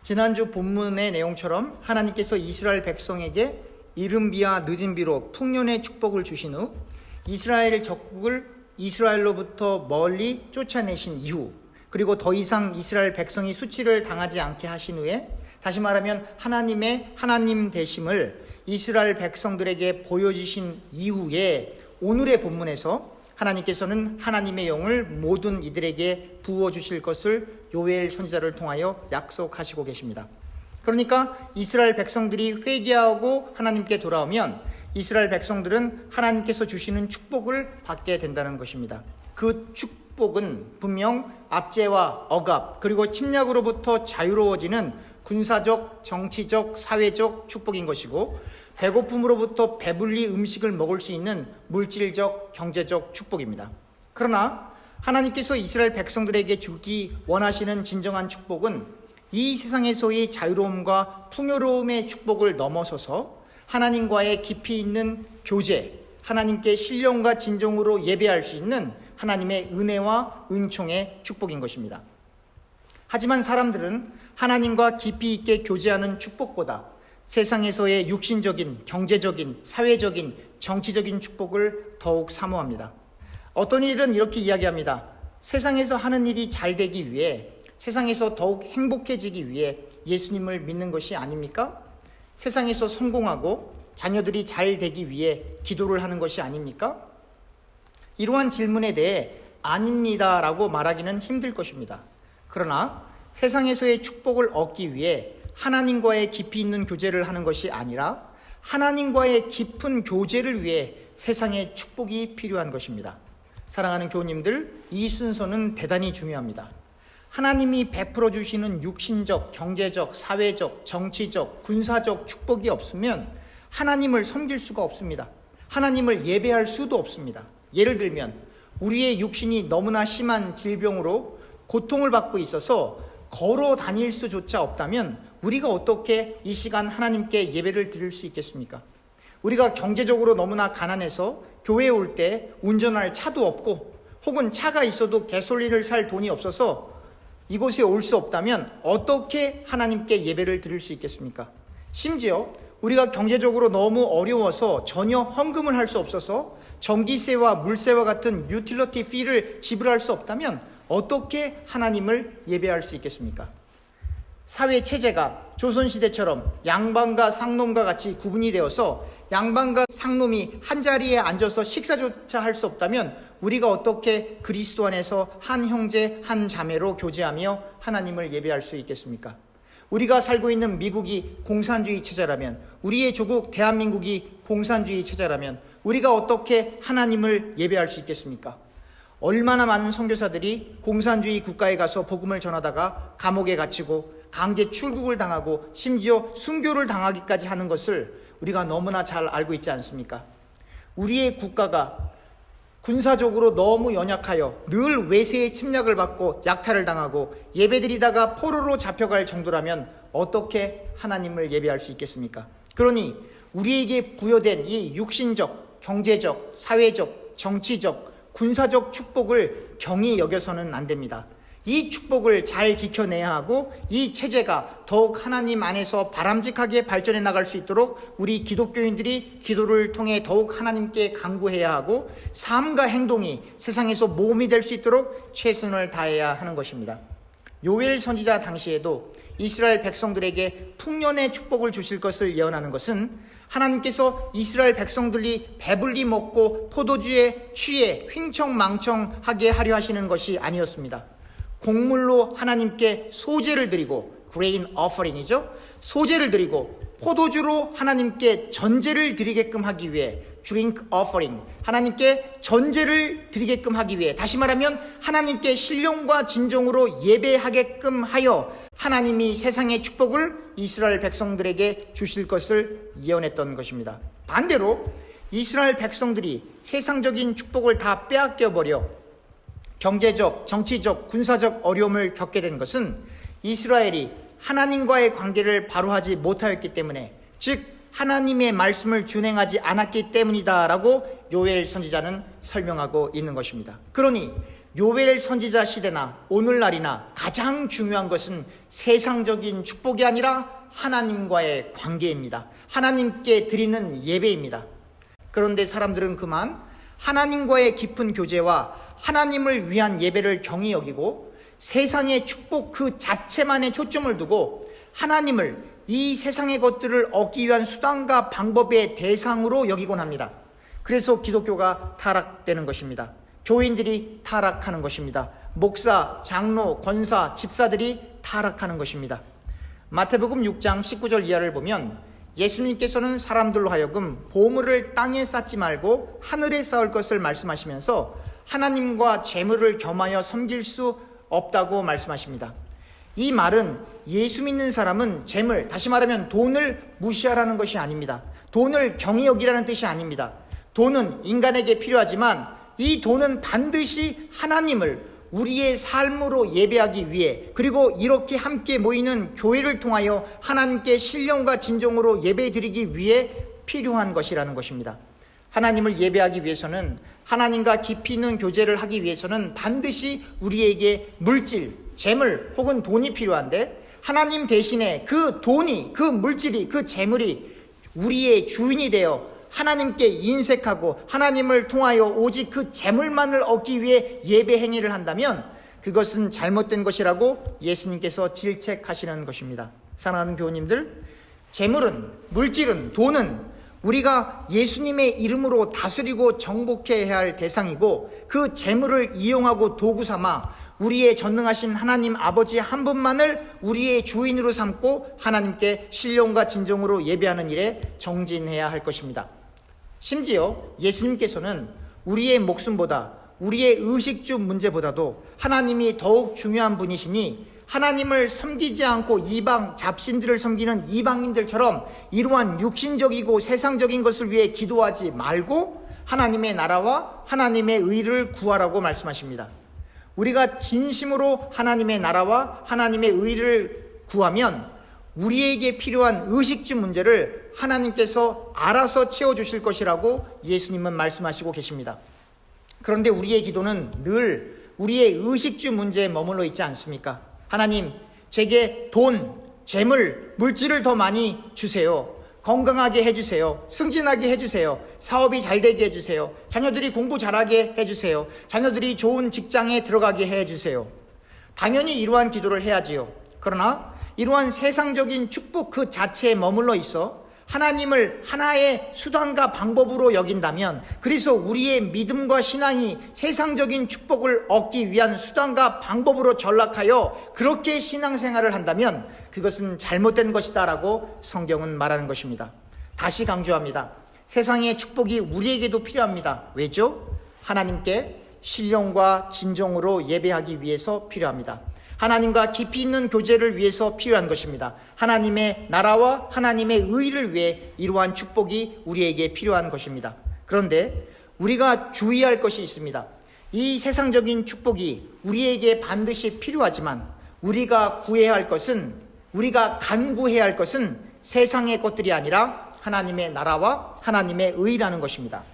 지난주 본문의 내용처럼 하나님께서 이스라엘 백성에게 이른 비와 늦은 비로 풍년의 축복을 주신 후 이스라엘 적국을 이스라엘로부터 멀리 쫓아내신 이후, 그리고 더 이상 이스라엘 백성이 수치를 당하지 않게 하신 후에, 다시 말하면 하나님의 하나님 되심을 이스라엘 백성들에게 보여주신 이후에 오늘의 본문에서 하나님께서는 하나님의 영을 모든 이들에게 부어주실 것을 요엘 선지자를 통하여 약속하시고 계십니다. 그러니까 이스라엘 백성들이 회개하고 하나님께 돌아오면 이스라엘 백성들은 하나님께서 주시는 축복을 받게 된다는 것입니다. 그 축복은 분명 압제와 억압 그리고 침략으로부터 자유로워지는 군사적, 정치적, 사회적 축복인 것이고, 배고픔으로부터 배불리 음식을 먹을 수 있는 물질적, 경제적 축복입니다. 그러나 하나님께서 이스라엘 백성들에게 주기 원하시는 진정한 축복은 이 세상에서의 자유로움과 풍요로움의 축복을 넘어서서 하나님과의 깊이 있는 교제, 하나님께 신령과 진정으로 예배할 수 있는 하나님의 은혜와 은총의 축복인 것입니다. 하지만 사람들은 하나님과 깊이 있게 교제하는 축복보다 세상에서의 육신적인, 경제적인, 사회적인, 정치적인 축복을 더욱 사모합니다. 어떤 이들은 이렇게 이야기합니다. 세상에서 하는 일이 잘 되기 위해, 세상에서 더욱 행복해지기 위해 예수님을 믿는 것이 아닙니까? 세상에서 성공하고 자녀들이 잘 되기 위해 기도를 하는 것이 아닙니까? 이러한 질문에 대해 아닙니다 라고 말하기는 힘들 것입니다. 그러나 세상에서의 축복을 얻기 위해 하나님과의 깊이 있는 교제를 하는 것이 아니라 하나님과의 깊은 교제를 위해 세상의 축복이 필요한 것입니다. 사랑하는 교우님들, 이 순서는 대단히 중요합니다. 하나님이 베풀어 주시는 육신적, 경제적, 사회적, 정치적, 군사적 축복이 없으면 하나님을 섬길 수가 없습니다. 하나님을 예배할 수도 없습니다. 예를 들면 우리의 육신이 너무나 심한 질병으로 고통을 받고 있어서 걸어 다닐 수조차 없다면 우리가 어떻게 이 시간 하나님께 예배를 드릴 수 있겠습니까? 우리가 경제적으로 너무나 가난해서 교회에 올 때 운전할 차도 없고, 혹은 차가 있어도 가솔린을 살 돈이 없어서 이곳에 올 수 없다면 어떻게 하나님께 예배를 드릴 수 있겠습니까? 심지어 우리가 경제적으로 너무 어려워서 전혀 헌금을 할 수 없어서 전기세와 물세와 같은 유틸리티 피를 지불할 수 없다면 어떻게 하나님을 예배할 수 있겠습니까? 사회 체제가 조선시대처럼 양반과 상놈과 같이 구분이 되어서 양반과 상놈이 한자리에 앉아서 식사조차 할 수 없다면 우리가 어떻게 그리스도 안에서 한 형제 한 자매로 교제하며 하나님을 예배할 수 있겠습니까? 우리가 살고 있는 미국이 공산주의 체제라면, 우리의 조국 대한민국이 공산주의 체제라면 우리가 어떻게 하나님을 예배할 수 있겠습니까? 얼마나 많은 선교사들이 공산주의 국가에 가서 복음을 전하다가 감옥에 갇히고 강제 출국을 당하고 심지어 순교를 당하기까지 하는 것을 우리가 너무나 잘 알고 있지 않습니까? 우리의 국가가 군사적으로 너무 연약하여 늘 외세의 침략을 받고 약탈을 당하고 예배드리다가 포로로 잡혀갈 정도라면 어떻게 하나님을 예배할 수 있겠습니까? 그러니 우리에게 부여된 이 육신적, 경제적, 사회적, 정치적, 군사적 축복을 경히 여겨서는 안 됩니다. 이 축복을 잘 지켜내야 하고 이 체제가 더욱 하나님 안에서 바람직하게 발전해 나갈 수 있도록 우리 기독교인들이 기도를 통해 더욱 하나님께 간구해야 하고 삶과 행동이 세상에서 모험이 될 수 있도록 최선을 다해야 하는 것입니다. 요엘 선지자 당시에도 이스라엘 백성들에게 풍년의 축복을 주실 것을 예언하는 것은 하나님께서 이스라엘 백성들이 배불리 먹고 포도주에 취해 횡청망청하게 하려 하시는 것이 아니었습니다. 곡물로 하나님께 소제를 드리고, grain offering이죠. 소제를 드리고 포도주로 하나님께 전제를 드리게끔 하기 위해 drink offering, 하나님께 전제를 드리게끔 하기 위해, 다시 말하면 하나님께 신령과 진정으로 예배하게끔 하여 하나님이 세상의 축복을 이스라엘 백성들에게 주실 것을 예언했던 것입니다. 반대로 이스라엘 백성들이 세상적인 축복을 다 빼앗겨버려 경제적, 정치적, 군사적 어려움을 겪게 된 것은 이스라엘이 하나님과의 관계를 바로 하지 못하였기 때문에, 즉 하나님의 말씀을 준행하지 않았기 때문이다 라고 요엘 선지자는 설명하고 있는 것입니다. 그러니 요엘 선지자 시대나 오늘날이나 가장 중요한 것은 세상적인 축복이 아니라 하나님과의 관계입니다. 하나님께 드리는 예배입니다. 그런데 사람들은 그만 하나님과의 깊은 교제와 하나님을 위한 예배를 경히 여기고 세상의 축복 그 자체만에 초점을 두고 하나님을 이 세상의 것들을 얻기 위한 수단과 방법의 대상으로 여기곤 합니다. 그래서 기독교가 타락되는 것입니다. 교인들이 타락하는 것입니다. 목사, 장로, 권사, 집사들이 타락하는 것입니다. 마태복음 6장 19절 이하를 보면 예수님께서는 사람들로 하여금 보물을 땅에 쌓지 말고 하늘에 쌓을 것을 말씀하시면서 하나님과 재물을 겸하여 섬길 수 없다고 말씀하십니다. 이 말은 예수 믿는 사람은 재물, 다시 말하면 돈을 무시하라는 것이 아닙니다. 돈을 경히 여기라는 뜻이 아닙니다. 돈은 인간에게 필요하지만 이 돈은 반드시 하나님을 우리의 삶으로 예배하기 위해, 그리고 이렇게 함께 모이는 교회를 통하여 하나님께 신령과 진정으로 예배드리기 위해 필요한 것이라는 것입니다. 하나님을 예배하기 위해서는, 하나님과 깊이 있는 교제를 하기 위해서는 반드시 우리에게 물질, 재물 혹은 돈이 필요한데, 하나님 대신에 그 돈이, 그 물질이, 그 재물이 우리의 주인이 되어 하나님께 인색하고 하나님을 통하여 오직 그 재물만을 얻기 위해 예배 행위를 한다면 그것은 잘못된 것이라고 예수님께서 질책하시는 것입니다. 사랑하는 교우님들, 재물은, 물질은, 돈은 우리가 예수님의 이름으로 다스리고 정복해야 할 대상이고, 그 재물을 이용하고 도구 삼아 우리의 전능하신 하나님 아버지 한 분만을 우리의 주인으로 삼고 하나님께 신령과 진정으로 예배하는 일에 정진해야 할 것입니다. 심지어 예수님께서는 우리의 목숨보다, 우리의 의식주 문제보다도 하나님이 더욱 중요한 분이시니 하나님을 섬기지 않고 이방 잡신들을 섬기는 이방인들처럼 이러한 육신적이고 세상적인 것을 위해 기도하지 말고 하나님의 나라와 하나님의 의를 구하라고 말씀하십니다. 우리가 진심으로 하나님의 나라와 하나님의 의를 구하면 우리에게 필요한 의식주 문제를 하나님께서 알아서 채워주실 것이라고 예수님은 말씀하시고 계십니다. 그런데 우리의 기도는 늘 우리의 의식주 문제에 머물러 있지 않습니까? 하나님, 제게 돈, 재물, 물질을 더 많이 주세요. 건강하게 해주세요. 승진하게 해주세요. 사업이 잘 되게 해주세요. 자녀들이 공부 잘하게 해주세요. 자녀들이 좋은 직장에 들어가게 해주세요. 당연히 이러한 기도를 해야지요. 그러나 이러한 세상적인 축복 그 자체에 머물러 있어 하나님을 하나의 수단과 방법으로 여긴다면, 그래서 우리의 믿음과 신앙이 세상적인 축복을 얻기 위한 수단과 방법으로 전락하여 그렇게 신앙생활을 한다면 그것은 잘못된 것이다 라고 성경은 말하는 것입니다. 다시 강조합니다. 세상의 축복이 우리에게도 필요합니다. 왜죠? 하나님께 신령과 진정으로 예배하기 위해서 필요합니다. 하나님과 깊이 있는 교제를 위해서 필요한 것입니다. 하나님의 나라와 하나님의 의를 위해 이러한 축복이 우리에게 필요한 것입니다. 그런데 우리가 주의할 것이 있습니다. 이 세상적인 축복이 우리에게 반드시 필요하지만 우리가 구해야 할 것은, 우리가 간구해야 할 것은 세상의 것들이 아니라 하나님의 나라와 하나님의 의라는 것입니다.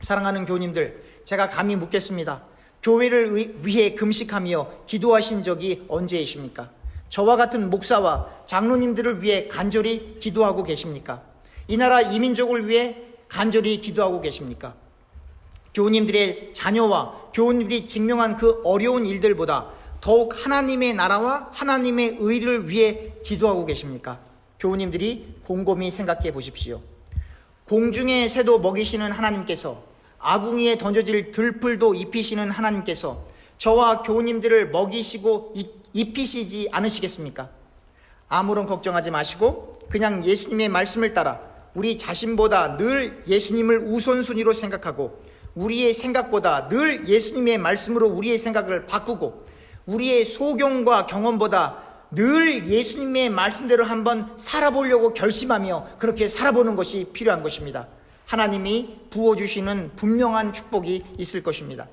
사랑하는 교우님들, 제가 감히 묻겠습니다. 교회를 위해 금식하며 기도하신 적이 언제이십니까? 저와 같은 목사와 장로님들을 위해 간절히 기도하고 계십니까? 이 나라 이 민족을 위해 간절히 기도하고 계십니까? 교우님들의 자녀와 교우님들이 직면한 그 어려운 일들보다 더욱 하나님의 나라와 하나님의 의를 위해 기도하고 계십니까? 교우님들이 곰곰이 생각해 보십시오. 공중의 새도 먹이시는 하나님께서, 아궁이에 던져질 들풀도 입히시는 하나님께서 저와 교우님들을 먹이시고 입히시지 않으시겠습니까? 아무런 걱정하지 마시고 그냥 예수님의 말씀을 따라 우리 자신보다 늘 예수님을 우선순위로 생각하고, 우리의 생각보다 늘 예수님의 말씀으로 우리의 생각을 바꾸고, 우리의 소경과 경험보다 늘 예수님의 말씀대로 한번 살아보려고 결심하며 그렇게 살아보는 것이 필요한 것입니다. 하나님이 부어주시는 분명한 축복이 있을 것입니다.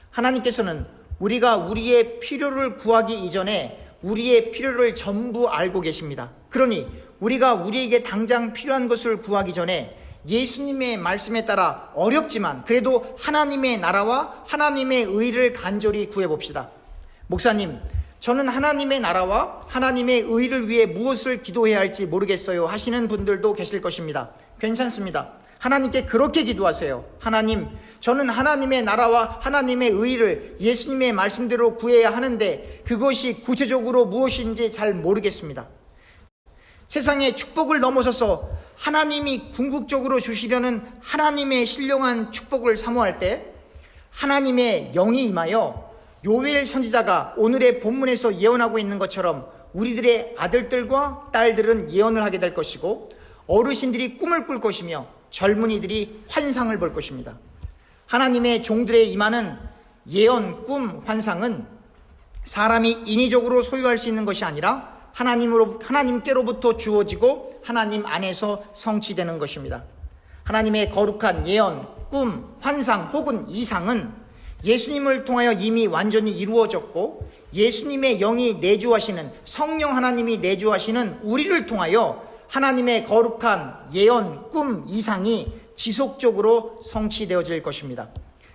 하나님께서는 우리가 우리의 필요를 구하기 이전에 우리의 필요를 전부 알고 계십니다. 그러니 우리가 우리에게 당장 필요한 것을 구하기 전에 예수님의 말씀에 따라 어렵지만 그래도 하나님의 나라와 하나님의 의를 간절히 구해봅시다. 목사님, 저는 하나님의 나라와 하나님의 의를 위해 무엇을 기도해야 할지 모르겠어요 하시는 분들도 계실 것입니다. 괜찮습니다. 하나님께 그렇게 기도하세요. 하나님, 저는 하나님의 나라와 하나님의 의를 예수님의 말씀대로 구해야 하는데 그것이 구체적으로 무엇인지 잘 모르겠습니다. 세상의 축복을 넘어서서 하나님이 궁극적으로 주시려는 하나님의 신령한 축복을 사모할 때 하나님의 영이 임하여 요엘 선지자가 오늘의 본문에서 예언하고 있는 것처럼 우리들의 아들들과 딸들은 예언을 하게 될 것이고 어르신들이 꿈을 꿀 것이며 젊은이들이 환상을 볼 것입니다. 하나님의 종들에 임하는 예언, 꿈, 환상은 사람이 인위적으로 소유할 수 있는 것이 아니라 하나님께로부터 주어지고 하나님 안에서 성취되는 것입니다. 하나님의 거룩한 예언, 꿈, 환상 혹은 이상은 예수님을 통하여 이미 완전히 이루어졌고 예수님의 영이 내주하시는 성령 하나님이 내주하시는 우리를 통하여 하나님의 거룩한 예언, 꿈, 이상이 지속적으로 성취되어질 것입니다.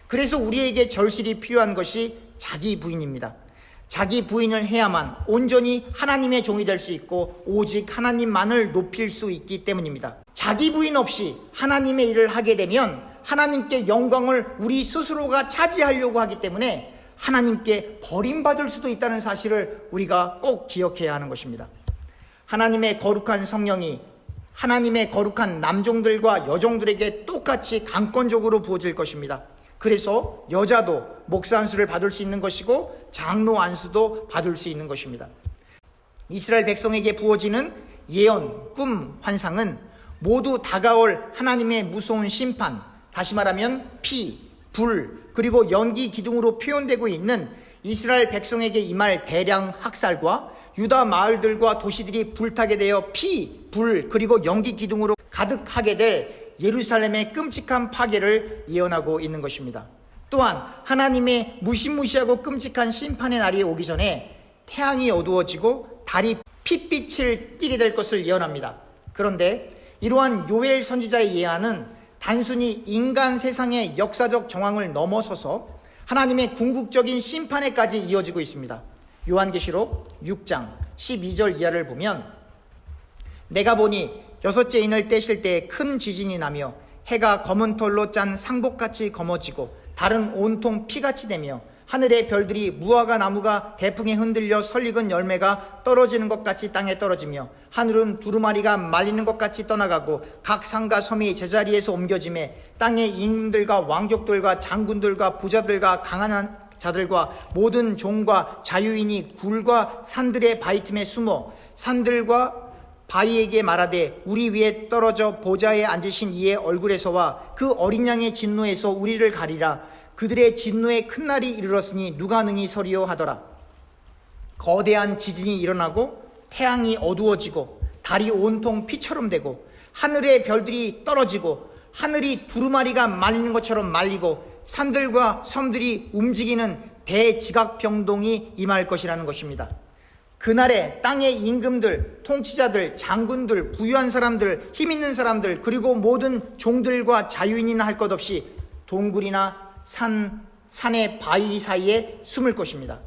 그래서 우리에게 절실히 필요한 것이 자기 부인입니다. 자기 부인을 해야만 온전히 하나님의 종이 될 수 있고 오직 하나님만을 높일 수 있기 때문입니다. 자기 부인 없이 하나님의 일을 하게 되면 하나님께 영광을 우리 스스로가 차지하려고 하기 때문에 하나님께 버림받을 수도 있다는 사실을 우리가 꼭 기억해야 하는 것입니다. 하나님의 거룩한 성령이 하나님의 거룩한 남종들과 여종들에게 똑같이 강권적으로 부어질 것입니다. 그래서 여자도 목사 안수를 받을 수 있는 것이고 장로 안수도 받을 수 있는 것입니다. 이스라엘 백성에게 부어지는 예언, 꿈, 환상은 모두 다가올 하나님의 무서운 심판, 다시 말하면 피, 불, 그리고 연기 기둥으로 표현되고 있는 이스라엘 백성에게 임할 대량 학살과 유다 마을들과 도시들이 불타게 되어 피, 불, 그리고 연기 기둥으로 가득하게 될 예루살렘의 끔찍한 파괴를 예언하고 있는 것입니다. 또한 하나님의 무시무시하고 끔찍한 심판의 날이 오기 전에 태양이 어두워지고 달이 핏빛을 띠게 될 것을 예언합니다. 그런데 이러한 요엘 선지자의 예언은 단순히 인간 세상의 역사적 정황을 넘어서서 하나님의 궁극적인 심판에까지 이어지고 있습니다. 요한계시록 6장 12절 이하를 보면 내가 보니 여섯째 인을 떼실 때 큰 지진이 나며 해가 검은 털로 짠 상복같이 검어지고 달은 온통 피같이 되며 하늘의 별들이 무화과 나무가 대풍에 흔들려 설익은 열매가 떨어지는 것 같이 땅에 떨어지며 하늘은 두루마리가 말리는 것 같이 떠나가고 각 산과 섬이 제자리에서 옮겨지매 땅의 임금들과 왕족들과 장군들과 부자들과 강한 자들과 모든 종과 자유인이 굴과 산들의 바위 틈에 숨어 산들과 바위에게 말하되 우리 위에 떨어져 보좌에 앉으신 이의 얼굴에서와 그 어린 양의 진노에서 우리를 가리라. 그들의 진노의 큰 날이 이르렀으니 누가 능히 서리요 하더라. 거대한 지진이 일어나고 태양이 어두워지고 달이 온통 피처럼 되고 하늘의 별들이 떨어지고 하늘이 두루마리가 말리는 것처럼 말리고 산들과 섬들이 움직이는 대지각병동이 임할 것이라는 것입니다. 그날에 땅의 임금들, 통치자들, 장군들, 부유한 사람들, 힘있는 사람들, 그리고 모든 종들과 자유인이나 할 것 없이 동굴이나 산의 바위 사이에 숨을 것입니다.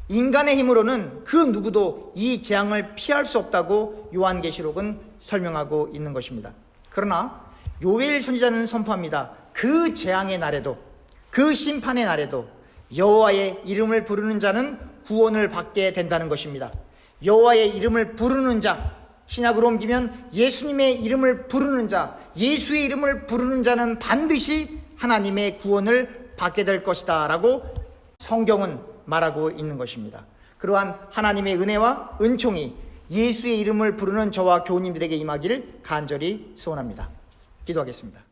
인간의 힘으로는 그 누구도 이 재앙을 피할 수 없다고 요한계시록은 설명하고 있는 것입니다. 그러나 요엘 선지자는 선포합니다. 그 재앙의 날에도, 그 심판의 날에도 여호와의 이름을 부르는 자는 구원을 받게 된다는 것입니다. 여호와의 이름을 부르는 자, 신약으로 옮기면 예수님의 이름을 부르는 자, 예수의 이름을 부르는 자는 반드시 하나님의 구원을 받게 될 것이다 라고 성경은 말하고 있는 것입니다. 그러한 하나님의 은혜와 은총이 예수의 이름을 부르는 저와 교우님들에게 임하기를 간절히 소원합니다. 기도하겠습니다.